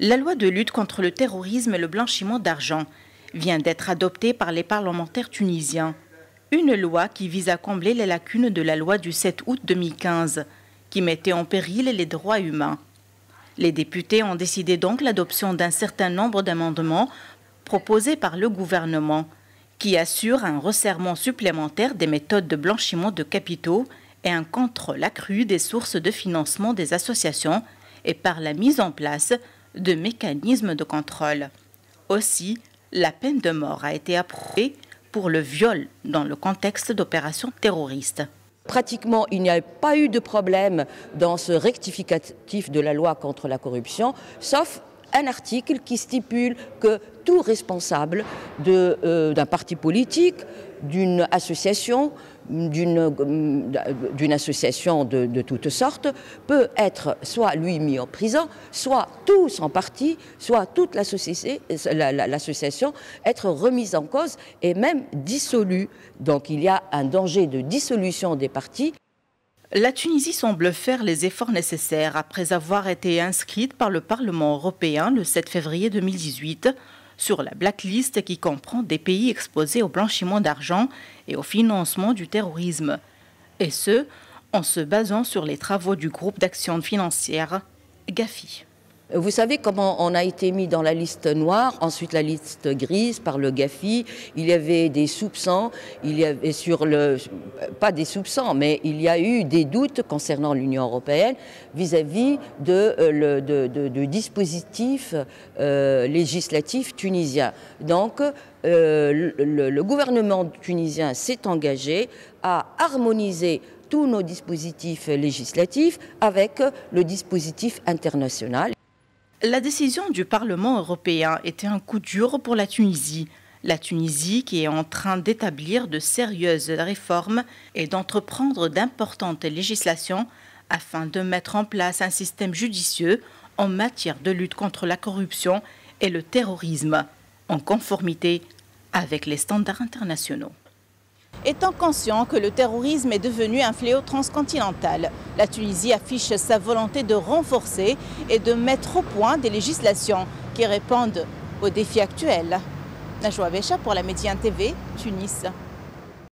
La loi de lutte contre le terrorisme et le blanchiment d'argent vient d'être adoptée par les parlementaires tunisiens. Une loi qui vise à combler les lacunes de la loi du 7 août 2015, qui mettait en péril les droits humains. Les députés ont décidé donc l'adoption d'un certain nombre d'amendements proposés par le gouvernement, qui assurent un resserrement supplémentaire des méthodes de blanchiment de capitaux et un contrôle accru des sources de financement des associations et par la mise en place de mécanismes de contrôle. Aussi, la peine de mort a été approuvée pour le viol dans le contexte d'opérations terroristes. Pratiquement, il n'y a pas eu de problème dans ce rectificatif de la loi contre la corruption, sauf un article qui stipule que tout responsable d'un parti politique, d'une association, d'une association de toutes sortes, peut être soit lui mis en prison, soit tout son parti, soit toute l'association être remise en cause et même dissolue. Donc il y a un danger de dissolution des partis. La Tunisie semble faire les efforts nécessaires après avoir été inscrite par le Parlement européen le 7 février 2018 sur la blacklist qui comprend des pays exposés au blanchiment d'argent et au financement du terrorisme. Et ce, en se basant sur les travaux du groupe d'action financière GAFI. Vous savez comment on a été mis dans la liste noire, ensuite la liste grise par le GAFI. Il y avait des soupçons, il y avait pas des soupçons, mais il y a eu des doutes concernant l'Union européenne vis-à-vis de dispositifs législatifs tunisiens. Donc le gouvernement tunisien s'est engagé à harmoniser tous nos dispositifs législatifs avec le dispositif international. La décision du Parlement européen était un coup dur pour la Tunisie. La Tunisie qui est en train d'établir de sérieuses réformes et d'entreprendre d'importantes législations afin de mettre en place un système judicieux en matière de lutte contre la corruption et le terrorisme, en conformité avec les standards internationaux. Étant conscient que le terrorisme est devenu un fléau transcontinental, la Tunisie affiche sa volonté de renforcer et de mettre au point des législations qui répondent aux défis actuels. Najwa Becha pour la Médiane TV, Tunis.